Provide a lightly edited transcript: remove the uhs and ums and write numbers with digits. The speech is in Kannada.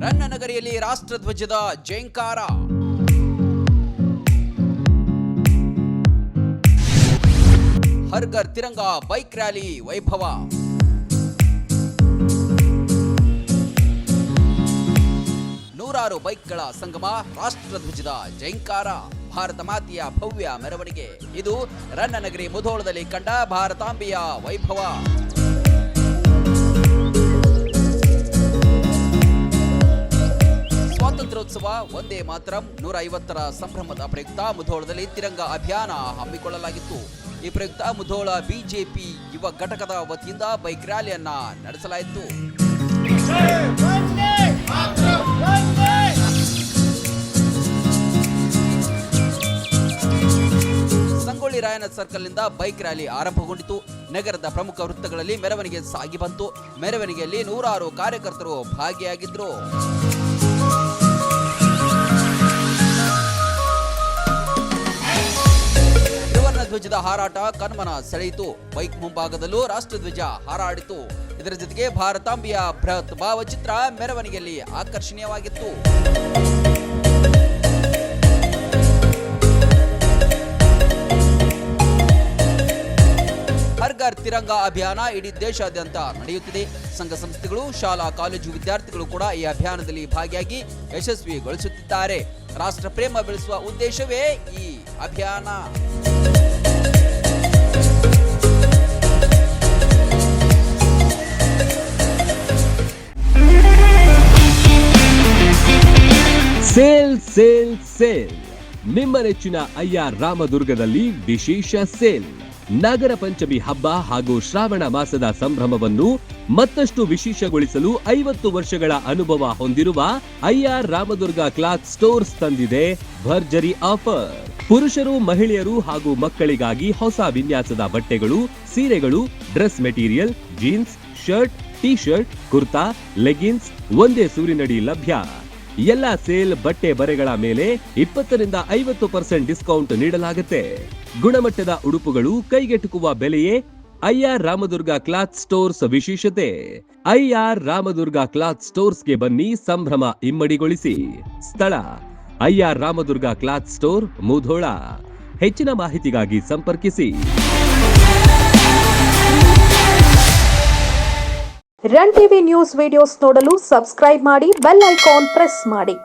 ರನ್ನನಗರಿಯಲ್ಲಿ ರಾಷ್ಟ್ರಧ್ವಜದ ಜಯಂಕಾರ. ಹರ್ ಘರ್ ತಿರಂಗಾ ಬೈಕ್ ರ್ಯಾಲಿ ವೈಭವ. ನೂರಾರು ಬೈಕ್ಗಳ ಸಂಗಮ, ರಾಷ್ಟ್ರಧ್ವಜದ ಜಯಂಕಾರ, ಭಾರತ ಮಾತೆಯ ಭವ್ಯ ಮೆರವಣಿಗೆ. ಇದು ರನ್ನನಗರಿ ಮುಧೋಳದಲ್ಲಿ ಕಂಡ ಭಾರತಾಂಬೆಯ ವೈಭವ. ಸ್ವಾತಂತ್ರ್ಯೋತ್ಸವ ಒಂದೇ ಮಾತರಂ 150ರ ಸಂಭ್ರಮದ ಪ್ರಯುಕ್ತ ಮುಧೋಳದಲ್ಲಿ ತಿರಂಗ ಅಭಿಯಾನ ಹಮ್ಮಿಕೊಳ್ಳಲಾಗಿತ್ತು. ಈ ಪ್ರಯುಕ್ತ ಮುಧೋಳ ಬಿಜೆಪಿ ಯುವ ಘಟಕದ ವತಿಯಿಂದ ಬೈಕ್ ರ್ಯಾಲಿಯನ್ನ ನಡೆಸಲಾಯಿತು. ಸಂಗೊಳ್ಳಿ ರಾಯಣ್ಣ ಸರ್ಕಲ್ನಿಂದ ಬೈಕ್ ರ್ಯಾಲಿ ಆರಂಭಗೊಂಡಿತು. ನಗರದ ಪ್ರಮುಖ ವೃತ್ತಗಳಲ್ಲಿ ಮೆರವಣಿಗೆ ಸಾಗಿ ಬಂತು. ಮೆರವಣಿಗೆಯಲ್ಲಿ ನೂರಾರು ಕಾರ್ಯಕರ್ತರು ಭಾಗಿಯಾಗಿದ್ದರು. ಧ್ವಜದ ಹಾರಾಟ ಕಣ್ಮನ ಸೆಳೆಯಿತು. ಬೈಕ್ ಮುಂಭಾಗದಲ್ಲೂ ರಾಷ್ಟ್ರಧ್ವಜ ಹಾರಾಡಿತು. ಇದರ ಜೊತೆಗೆ ಭಾರತಾಂಬೆಯ ಬೃಹತ್ ಭಾವಚಿತ್ರ ಮೆರವಣಿಗೆಯಲ್ಲಿ ಆಕರ್ಷಣೀಯವಾಗಿತ್ತು. ಹರ್ ಘರ್ ತಿರಂಗಾ ಅಭಿಯಾನ ಇಡೀ ದೇಶಾದ್ಯಂತ ನಡೆಯುತ್ತಿದೆ. ಸಂಘ ಸಂಸ್ಥೆಗಳು, ಶಾಲಾ ಕಾಲೇಜು ವಿದ್ಯಾರ್ಥಿಗಳು ಕೂಡ ಈ ಅಭಿಯಾನದಲ್ಲಿ ಭಾಗಿಯಾಗಿ ಯಶಸ್ವಿಗೊಳಿಸುತ್ತಿದ್ದಾರೆ. ರಾಷ್ಟ್ರ ಪ್ರೇಮ ಬೆಳೆಸುವ ಉದ್ದೇಶವೇ ಈ ಅಭಿಯಾನ. ಸೇಲ್ ಸೇಲ್ ಸೇಲ್ ನಿಮ್ಮ ನೆಚ್ಚಿನ ಅಯ್ಯಾರ್ ರಾಮದುರ್ಗದಲ್ಲಿ ವಿಶೇಷ ಸೇಲ್. ನಾಗರ ಪಂಚಮಿ ಹಬ್ಬ ಹಾಗೂ ಶ್ರಾವಣ ಮಾಸದ ಸಂಭ್ರಮವನ್ನು ಮತ್ತಷ್ಟು ವಿಶೇಷಗೊಳಿಸಲು 50 ವರ್ಷಗಳ ಅನುಭವ ಹೊಂದಿರುವ ಅಯ್ಯಾರ್ ರಾಮದುರ್ಗ ಕ್ಲಾತ್ ಸ್ಟೋರ್ಸ್ ತಂದಿದೆ ಭರ್ಜರಿ ಆಫರ್. ಪುರುಷರು, ಮಹಿಳೆಯರು ಹಾಗೂ ಮಕ್ಕಳಿಗಾಗಿ ಹೊಸ ವಿನ್ಯಾಸದ ಬಟ್ಟೆಗಳು, ಸೀರೆಗಳು, dress material, jeans, shirt, T shirt, kurta, leggings ಒಂದೇ ಸೂರಿನಡಿ ಲಭ್ಯ. ಎಲ್ಲ ಸೇಲ್ ಬಟ್ಟೆ ಬರೆಗಳ ಮೇಲೆ 20ರಿಂದ 50% ಡಿಸ್ಕೌಂಟ್ ನೀಡಲಾಗುತ್ತೆ. ಗುಣಮಟ್ಟದ ಉಡುಪುಗಳು, ಕೈಗೆಟುಕುವ ಬೆಲೆಯೇ ಅಯ್ಯಾರ್ ರಾಮದುರ್ಗ ಕ್ಲಾತ್ ಸ್ಟೋರ್ಸ್ ವಿಶೇಷತೆ. ಅಯ್ಯಾರ್ ರಾಮದುರ್ಗ ಕ್ಲಾತ್ ಸ್ಟೋರ್ಸ್ಗೆ ಬನ್ನಿ, ಸಂಭ್ರಮ ಇಮ್ಮಡಿಗೊಳಿಸಿ. ಸ್ಥಳ ಅಯ್ಯಾರ್ ರಾಮದುರ್ಗ ಕ್ಲಾತ್ ಸ್ಟೋರ್, ಮುಧೋಳ. ಹೆಚ್ಚಿನ ಮಾಹಿತಿಗಾಗಿ ಸಂಪರ್ಕಿಸಿ. ರನ್ ಟಿವಿ ನ್ಯೂಸ್ ವಿಡಿಯೋಸ್ ನೋಡಲು ಸಬ್ಸ್ಕ್ರೈಬ್ ಮಾಡಿ, ಬೆಲ್ ಐಕಾನ್ ಪ್ರೆಸ್ ಮಾಡಿ.